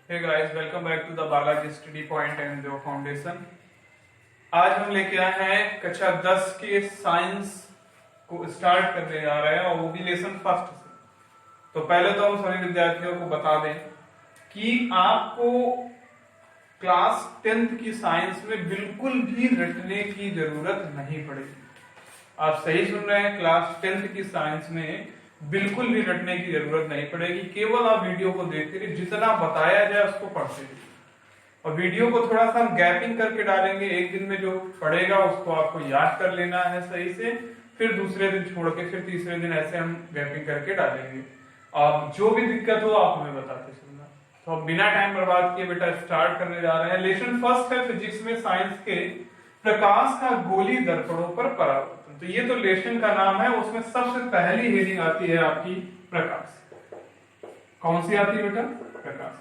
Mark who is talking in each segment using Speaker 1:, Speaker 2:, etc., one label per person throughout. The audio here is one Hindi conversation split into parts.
Speaker 1: Hey guys, welcome back to the Balaji Study Point and Geo Foundation। आज हम लेके आए हैं कक्षा 10 के साइंस को स्टार्ट करने जा रहे हैं और वो भी लेसन फर्स्ट से। तो पहले तो हम सभी विद्यार्थियों को बता दें कि आपको क्लास 10th की साइंस में बिल्कुल भी रटने की जरूरत नहीं पड़ेगी। आप सही सुन रहे हैं, क्लास 10th की साइंस में बिल्कुल भी रटने की जरूरत नहीं पड़ेगी। केवल आप वीडियो को देखते रहिए, जितना बताया जाए उसको पढ़ते रहिए और वीडियो को थोड़ा सा हम गैपिंग करके डालेंगे। एक दिन में जो पढ़ेगा उसको आपको याद कर लेना है सही से, फिर दूसरे दिन छोड़ के फिर तीसरे दिन ऐसे हम गैपिंग करके डालेंगे। अब जो भी दिक्कत हो आप हमें बताते चलना। तो अब बिना टाइम बर्बाद किए बेटा स्टार्ट करने जा रहे हैं। लेसन फर्स्ट है फिजिक्स में साइंस के प्रकाश का गोली दर्पणों पर परावर्तन। तो ये तो लेसन का नाम है, उसमें सबसे पहली हेडिंग आती है आपकी प्रकाश। कौन सी आती है बेटा? प्रकाश।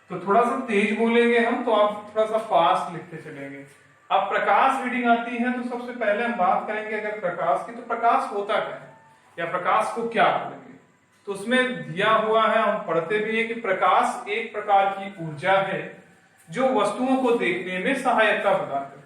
Speaker 1: तो थोड़ा सा तेज बोलेंगे हम, तो आप थोड़ा सा फास्ट लिखते चलेंगे। अब प्रकाश हेडिंग आती है तो सबसे पहले हम बात करेंगे अगर प्रकाश की, तो प्रकाश होता क्या है या प्रकाश को क्या बोलेंगे। तो उसमें दिया हुआ है, हम पढ़ते भी है कि प्रकाश एक प्रकार की ऊर्जा है जो वस्तुओं को देखने में सहायता प्रदान करती है,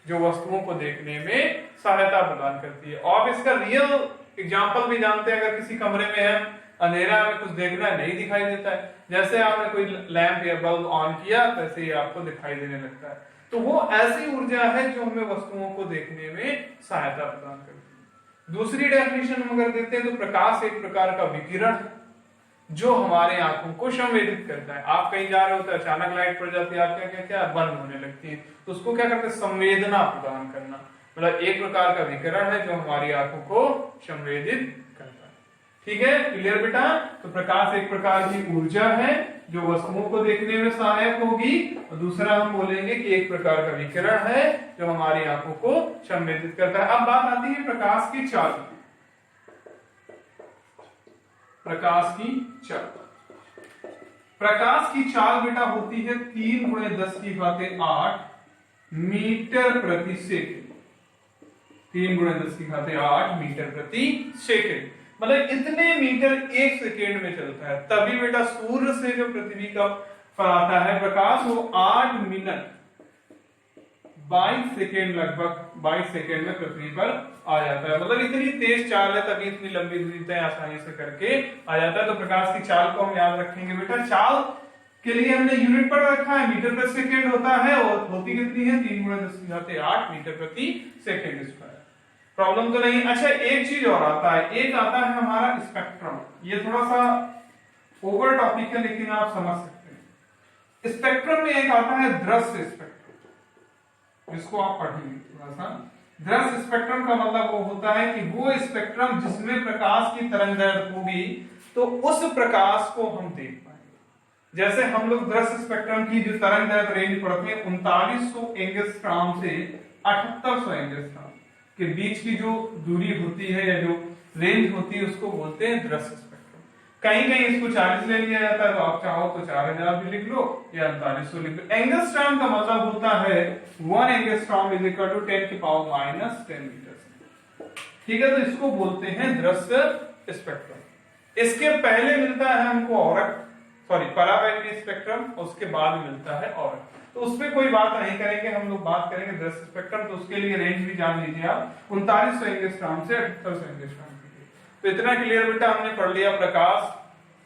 Speaker 1: जो वस्तुओं को देखने में सहायता प्रदान करती है। और इसका रियल एग्जांपल भी जानते हैं। अगर किसी कमरे में है, अंधेरा में कुछ देखना नहीं दिखाई देता है, जैसे आपने कोई लैंप या बल्ब ऑन किया वैसे ही आपको दिखाई देने लगता है। तो वो ऐसी ऊर्जा है जो हमें वस्तुओं को देखने में सहायता प्रदान करती है। दूसरी डेफिनेशन हम अगर देते हैं तो प्रकाश एक प्रकार का विकिरण है जो हमारे आंखों को संवेदित करता है। आप कहीं जा रहे होते हैं, अचानक लाइट पड़ जाती है, आप क्या क्या क्या बंद होने लगती है, तो उसको क्या करते हैं? संवेदना प्रदान करना। मतलब एक प्रकार का विकिरण है जो हमारी आंखों को संवेदित करता है। ठीक है, क्लियर बेटा? तो प्रकाश एक प्रकार की ऊर्जा है जो वस्तुओं को देखने में सहायक होगी, और दूसरा हम बोलेंगे कि एक प्रकार का विकिरण है जो हमारी आंखों को संवेदित करता है। अब बात आती है प्रकाश की चाल। प्रकाश की चाल, प्रकाश की चाल बेटा होती है 3 × 10⁸ मीटर प्रति सेकंड। 3 × 10⁸ मीटर प्रति सेकंड, मतलब इतने मीटर एक सेकेंड में चलता है। तभी बेटा सूर्य से जो पृथ्वी का फैलाता है प्रकाश, वो 8 मिनट 22 सेकेंड, लगभग 22 सेकेंड में पृथ्वी पर आ जाता है। मतलब इतनी तेज चाल है, तभी इतनी लंबी दूरी तय आसानी से करके आ जाता है। तो प्रकाश की चाल को हम याद रखेंगे बेटा। चाल के लिए हमने यूनिट पढ़ रखा है, मीटर प्रति सेकेंड होता है, और होती कितनी है? 3 × 10⁸ मीटर प्रति सेकेंड स्क्वायर। प्रॉब्लम तो नहीं। अच्छा, एक चीज और आता है, एक आता है हमारा स्पेक्ट्रम। ये थोड़ा सा ओवर टॉपिक है लेकिन आप समझ सकते हैं। स्पेक्ट्रम में एक आता है दृश्य स्पेक्ट्रम, जिसको आप पढ़ेंगे थोड़ा सा। दृश्य स्पेक्ट्रम का मतलब वो होता है कि वो स्पेक्ट्रम जिसमें प्रकाश की तरंगदैर्घ्य होगी तो उस प्रकाश को हम देख पाएंगे। जैसे हम लोग दृश्य स्पेक्ट्रम की जो तरंगदैर्घ्य रेंज पढ़ते हैं 3900 एंगस्ट्रॉम से 7800 एंगस्ट्रॉम के बीच की जो दूरी होती है या जो रेंज होती है उसको बोलते हैं दृश्य स्पेक्ट्रम। कहीं कहीं इसको 40 ले लिया जाता है, तो आप चाहो तो 4000 भी लिख लो या 3900 लिख लो। एंगस्ट्रॉम का मतलब होता है 1 एंगस्ट्रॉम = 10⁻⁻10 मीटर। ठीक है, तो इसको बोलते हैं दृश्य स्पेक्ट्रम। इसके पहले मिलता है हमको पराबैंगनी स्पेक्ट्रम, उसके बाद मिलता है ऑरक। तो उसमें कोई बात नहीं करेंगे, हम लोग बात करेंगे दृश्य स्पेक्ट्रम। तो उसके लिए रेंज भी जान लीजिए आप, 3900 एंगस्ट्रॉम से 7800 एंगस्ट्रॉम। तो इतना क्लियर बेटा हमने पढ़ लिया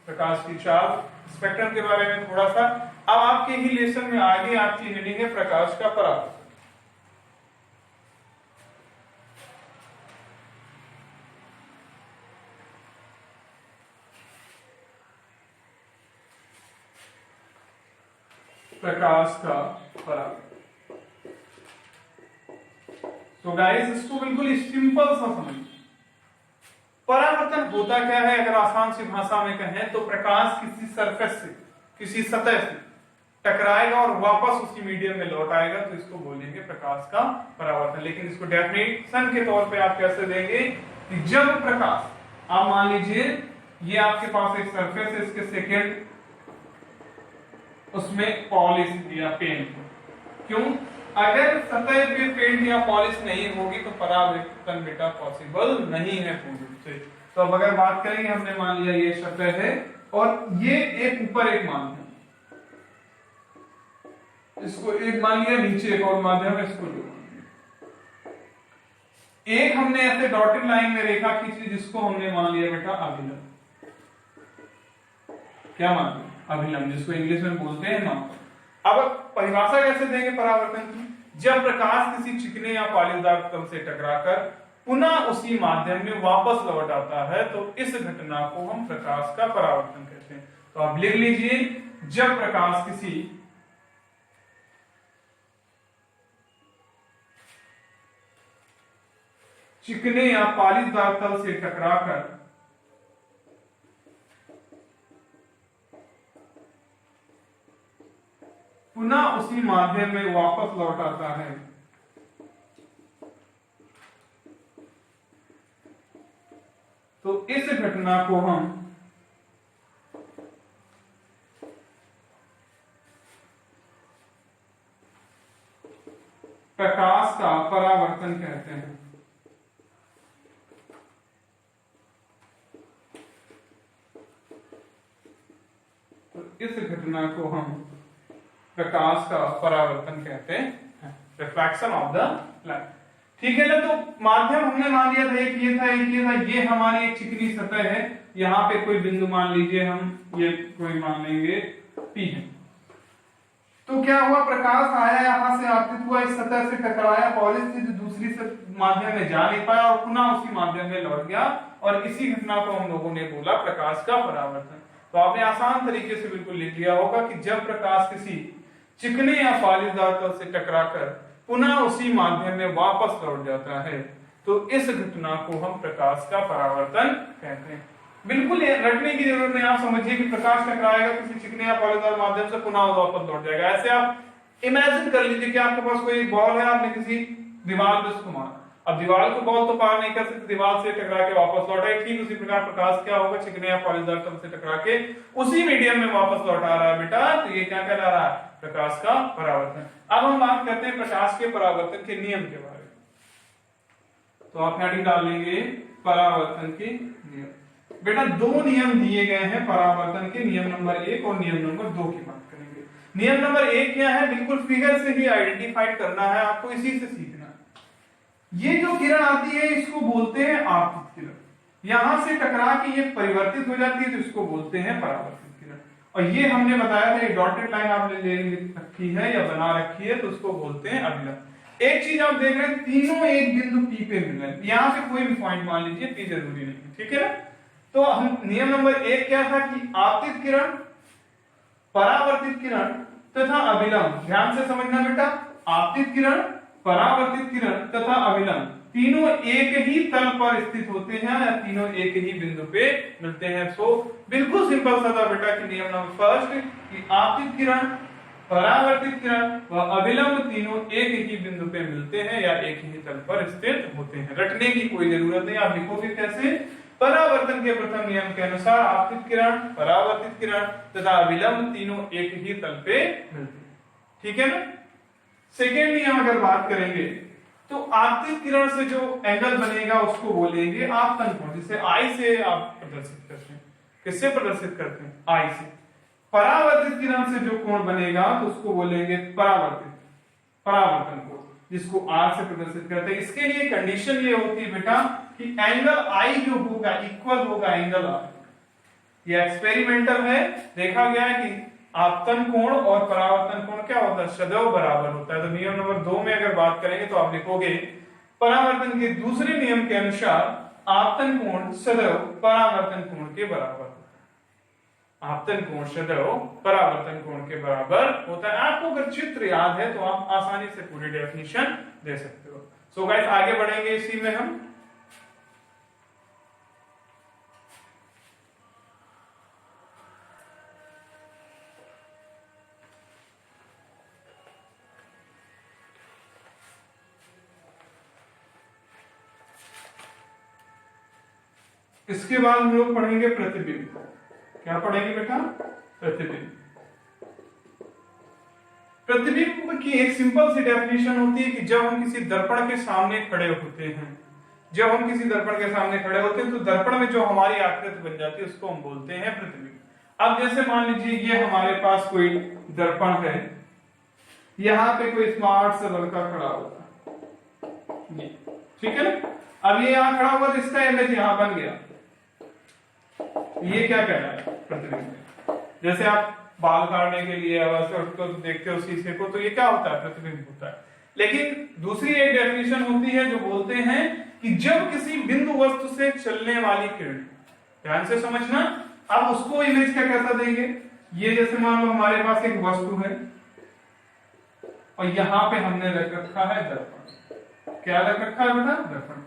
Speaker 1: प्रकाश की चाल, स्पेक्ट्रम के बारे में थोड़ा सा। अब आपके ही लेसन में आगे आपकी हेडिंग है प्रकाश का परावर्तन। प्रकाश का परावर्तन। तो गाइस इसको बिल्कुल सिंपल सा समझिए। परावर्तन होता क्या है? अगर आसान सी भाषा में कहें तो प्रकाश किसी सरफेस से, किसी सतह से टकराएगा और वापस उसी मीडियम में लौट आएगा, तो इसको बोलेंगे प्रकाश का परावर्तन। लेकिन इसको डेफिनेशन के तौर पे आप कैसे देंगे कि जब प्रकाश, आप मान लीजिए ये आपके पास एक सरफेस है, इसके सेकेंड उसमें पॉलिश या पेंट। क्यों? अगर सतह पे पेंट या पॉलिश नहीं होगी तो परावर्तन बेटा पॉसिबल नहीं है पूर्ण रूप से। तो अब अगर बात करेंगे, हमने मान लिया ये सतह है और ये एक ऊपर एक मान है, इसको एक मान लिया, नीचे एक और माध्यम है, इसको दो। एक हमने ऐसे डॉटेड लाइन में रेखा खींची जिसको हमने मान लिया बेटा अभिलंब। क्या मान लिया? अभिलंब, जिसको इंग्लिश में बोलते हैं नाम। अब परिभाषा कैसे देंगे परावर्तन की? जब प्रकाश किसी चिकने या पालीदार तल से टकराकर पुनः उसी माध्यम में वापस लौट आता है तो इस घटना को हम प्रकाश का परावर्तन कहते हैं। तो आप लिख लीजिए, जब प्रकाश किसी चिकने या पालीदार तल से टकराकर पुनः उसी माध्यम में वापस लौट आता है तो इस घटना को हम प्रकाश का परावर्तन कहते हैं। तो इस घटना को हम प्रकाश का परावर्तन कहते हैं, रिफ्रैक्शन ऑफ द लाइट। ठीक है ना? तो माध्यम हमने मान लिया था, एक ये था, एक ये था। ये हमारी एक चिकनी सतह है, यहाँ पे कोई बिंदु मान लीजिए हम, ये कोई मान लेंगे P है। तो क्या हुआ, प्रकाश आया, यहां से आपतित हुआ, इस सतह से टकराया, पॉलिश थी जो दूसरी से माध्यम में जा नहीं पाया और पुनः उसी माध्यम में लौट गया, और इसी घटना को हम लोगों ने बोला प्रकाश का परावर्तन। तो आपने आसान तरीके से बिल्कुल लिख लिया होगा कि जब प्रकाश किसी चिकने या पालीदार तल से टकराकर पुनः उसी माध्यम में वापस लौट जाता है तो इस घटना को हम प्रकाश का परावर्तन कहते हैं। बिल्कुल रटने की जरूरत नहीं, आप समझिए कि प्रकाश टकराएगा किसी चिकने या पालीदार माध्यम से, पुनः वापस लौट जाएगा। ऐसे आप इमेजिन कर लीजिए कि आपके पास कोई बॉल है, आपने किसी दीवार पे उसको मारा। अब दीवार को बॉल तो पार नहीं कर सकती, दीवार से टकरा के वापस लौट आए। ठीक उसी प्रकार प्रकाश क्या होगा, चिकने या पालीदार तल से टकरा के उसी मीडियम में वापस लौटा रहा है बेटा, तो ये क्या कहला रहा है, प्रकाश का परावर्तन। अब हम बात करते हैं प्रकाश के परावर्तन के नियम के बारे में। तो आप हेडिंग डाल लेंगे परावर्तन के नियम। बेटा दो नियम दिए गए हैं परावर्तन के, नियम नंबर 1 और नियम नंबर 2 की बात करेंगे। नियम नंबर 1 क्या है, बिल्कुल फिगर से ही आइडेंटिफाइड करना है आपको, इसी से सीखना है। ये जो किरण आती है इसको बोलते हैं आपतित किरण। यहां से टकरा के ये परिवर्तित हो जाती है तो इसको बोलते हैं परावर्तित किरण। और ये हमने बताया था, डॉटेड लाइन आपने ले रखी है या बना रखी है तो उसको बोलते हैं अभिलंब। एक चीज आप देख रहे हैं, तीनों एक बिंदु P पे मिल रहे हैं। यहां से कोई भी पॉइंट मान लीजिए, P जरूरी नहीं, ठीक है ना? तो हम नियम नंबर 1 क्या था कि आपतित किरण, परावर्तित किरण तथा अभिलंब। ध्यान से समझना बेटा, आपतित किरण, परावर्तित किरण तथा अभिलंब तीनों एक ही तल पर स्थित होते हैं या तीनों एक ही बिंदु पे मिलते हैं। सो बिल्कुल सिंपल सा था बेटा कि नियम नंबर फर्स्ट कि आपतित किरण, परावर्तित किरण व अभिलंब तीनों एक ही बिंदु पे मिलते हैं या एक ही तल पर स्थित होते हैं। रटने की कोई जरूरत नहीं, आप लिखोगे कैसे, परावर्तन के प्रथम नियम के अनुसार आपतित किरण, परावर्तित किरण तथा अभिलंब तीनों एक ही तल पे मिलते हैं। ठीक है ना? सेकेंड नियम अगर बात करेंगे तो आपतित किरण से जो एंगल बनेगा उसको बोलेंगे आपतन कोण, जिसे आई से आप प्रदर्शित करते हैं। किससे प्रदर्शित करते हैं, आई से। परावर्तित किरण से जो कोण बनेगा तो उसको बोलेंगे परावर्तन कोण, जिसको आर से प्रदर्शित करते हैं। इसके लिए कंडीशन ये होती है बेटा कि एंगल आई जो होगा इक्वल होगा एंगल आर। ये एक्सपेरिमेंटल है, देखा गया है कि आपतन कोण और परावर्तन कोण क्या होता है, सदैव बराबर होता है। तो नियम नंबर 2 में अगर बात करेंगे तो आप लिखोगे परावर्तन के दूसरे नियम के अनुसार आपतन कोण सदैव परावर्तन कोण के बराबर होता है। आपतन कोण सदैव परावर्तन कोण के बराबर होता है। आपको अगर चित्र याद है तो आप आसानी से पूरी डेफिनेशन दे सकते हो। सो गाइस आगे बढ़ेंगे इसी में हम। इसके बाद हम लोग पढ़ेंगे प्रतिबिंब। क्या पढ़ेंगे बेटा, प्रतिबिंब। प्रतिबिंब की एक सिंपल सी डेफिनेशन होती है कि जब हम किसी दर्पण के सामने खड़े होते हैं, जब हम किसी दर्पण के सामने खड़े होते हैं तो दर्पण में जो हमारी आकृति बन जाती है उसको हम बोलते हैं प्रतिबिंब। अब जैसे मान लीजिए ये हमारे पास कोई दर्पण है, यहाँ पे कोई स्मार्ट सा लड़का खड़ा होगा, ये ठीक है ना। अब ये यहाँ खड़ा हुआ तो इसका इमेज यहाँ बन गया, ये क्या कह रहा है प्रतिबिंब। जैसे आप बाल काटने के लिए तो देखते हो शीशे को, तो ये क्या होता है, प्रतिबिंब होता है। लेकिन दूसरी एक डेफिनेशन होती है जो बोलते हैं कि जब किसी बिंदु वस्तु से चलने वाली किरण, ध्यान से समझना, अब उसको इमेज क्या कैसा देंगे। ये जैसे मान लो हमारे पास एक वस्तु है और यहां पे हमने रख रखा है दर्पण। क्या रख रखा है बेटा, दर्पण।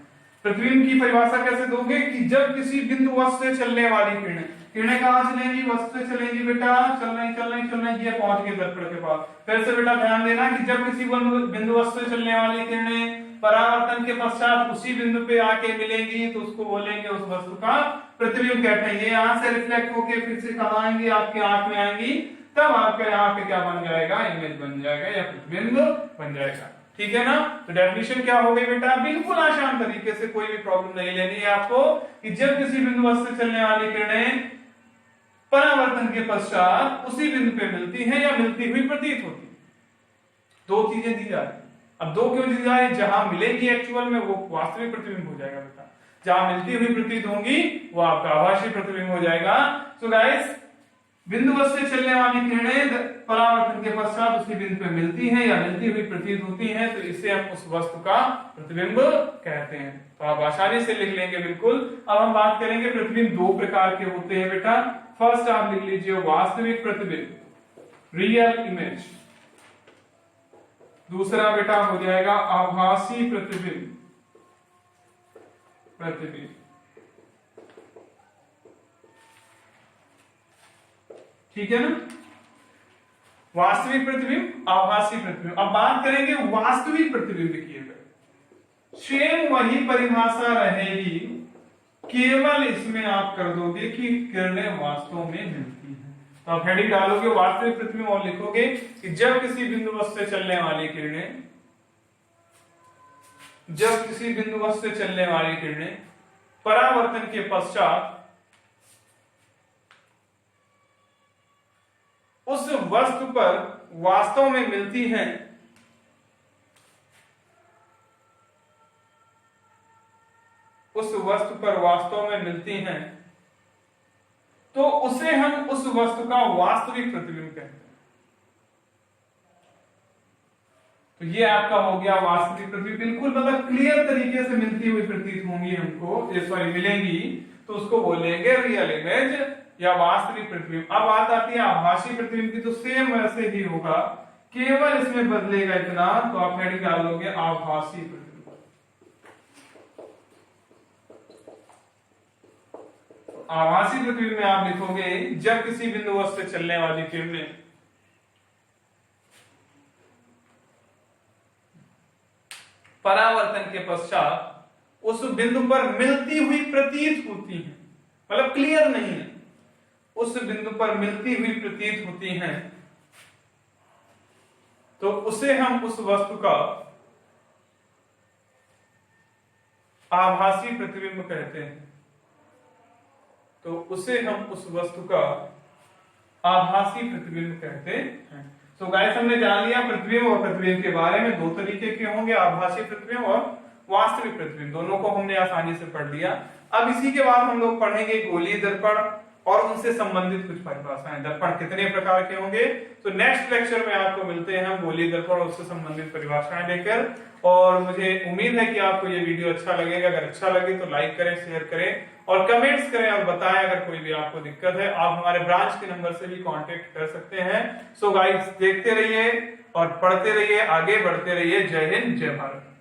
Speaker 1: प्रतिबिंब की परिभाषा कैसे दोगे कि जब किसी बिंदु वस्तु से चलने वाली किरणें, किरणें कहां चलेंगी, वस्तु से चलेंगी बेटा, चल रही ये पहुंच गए दर्पण के पास। फिर से बेटा ध्यान देना कि जब किसी बिंदु वस्तु से चलने वाली किरणें परावर्तन के पश्चात उसी बिंदु पे आके मिलेंगी तो उसको बोलेंगे उस वस्तु का प्रतिबिंब कहते हैं। ये यहाँ से रिफ्लेक्ट होके फिर से कहाँ आएंगी, आपकी आंख में आएंगी, तब आपके यहाँ पे क्या बन जाएगा, इमेज बन जाएगा या प्रतिबिंब बन जाएगा। ठीक है ना। तो डेफिनेशन क्या हो गई बेटा, बिल्कुल आसान तरीके से, कोई भी प्रॉब्लम नहीं लेनी है आपको, कि जब किसी बिंदु वस्तु से चलने वाली किरणें परावर्तन के पश्चात उसी बिंदु पे मिलती हैं या मिलती हुई प्रतीत होती है। दो चीजें दी जा रही। अब दो क्यों दी जा रही, जहां मिलेगी एक्चुअल में वो वास्तविक प्रतिबिंब हो जाएगा बेटा, जहां मिलती हुई प्रतीत होंगी वो आपका आभासी प्रतिबिंब हो जाएगा। सो गाइस, बिंदु वस्तु से चलने वाली किरणें परावर्तन के पश्चात उसी बिंदु पे मिलती हैं या मिलती हुई प्रतीत होती हैं, तो इसे हम उस वस्तु का प्रतिबिंब कहते हैं। तो आप आसानी से लिख लेंगे बिल्कुल। अब हम बात करेंगे प्रतिबिंब दो प्रकार के होते हैं बेटा। फर्स्ट आप लिख लीजिए वास्तविक प्रतिबिंब, रियल इमेज। दूसरा बेटा हो जाएगा आभासी प्रतिबिंब, प्रतिबिंब। ठीक है ना। वास्तविक प्रतिबिंब, आभासी प्रतिबिंब। अब बात करेंगे वास्तविक प्रतिबिंब की। सेम वही परिभाषा रहेगी, केवल इसमें आप कर दोगे कि किरणें वास्तव में मिलती हैं। तो आप हेडिंग डालोगे वास्तविक प्रतिबिंब और लिखोगे कि जब किसी बिंदु वस्तु से चलने वाली किरणें, जब किसी बिंदु वस्तु से चलने वाली किरणें परावर्तन के पश्चात उस वस्तु पर वास्तव में मिलती हैं, उस वस्तु पर वास्तव में मिलती हैं, तो उसे हम उस वस्तु का वास्तविक प्रतिबिंब कहते हैं। तो ये आपका हो गया वास्तविक प्रतिबिंब। बिल्कुल मतलब क्लियर तरीके से मिलती हुई प्रतीत होंगी हमको, सॉरी मिलेंगी, तो उसको बोलेंगे रियल इमेज या वास्तविक प्रतिबिंब। अब बात आती है आभासी प्रतिबिंब की, तो सेम वैसे ही होगा, केवल इसमें बदलेगा इतना, तो आप हेडिंग डालोगे आभासी प्रतिबिंब। आभासी प्रतिबिंब में आप लिखोगे जब किसी बिंदु वस्तु से चलने वाली किरणें परावर्तन के पश्चात उस बिंदु पर मिलती हुई प्रतीत होती हैं, मतलब क्लियर नहीं है, उस बिंदु पर मिलती हुई प्रतीत होती हैं, तो उसे हम उस वस्तु का आभासी प्रतिबिंब कहते हैं। तो उसे हम उस वस्तु का आभासी प्रतिबिंब कहते हैं। तो गाइस हमने जान लिया प्रतिबिंब और प्रतिबिंब के बारे में। दो तरीके के होंगे, आभासी प्रतिबिंब और वास्तविक प्रतिबिंब, दोनों को हमने आसानी से पढ़ लिया। अब इसी के बाद हम लोग पढ़ेंगे गोलीय दर्पण और उनसे संबंधित कुछ परिभाषाएं। दर्पण कितने प्रकार के होंगे, तो नेक्स्ट लेक्चर में आपको मिलते हैं हम गोलीय दर्पण और उससे संबंधित परिभाषाएं लेकर। और मुझे उम्मीद है कि आपको ये वीडियो अच्छा लगेगा। अगर अच्छा लगे तो लाइक करें, शेयर करें और कमेंट्स करें और बताएं अगर कोई भी आपको दिक्कत है। आप हमारे ब्रांच के नंबर से भी कांटेक्ट कर सकते हैं। सो गाइस देखते रहिए और पढ़ते रहिए, आगे बढ़ते रहिए। जय हिंद, जय भारत।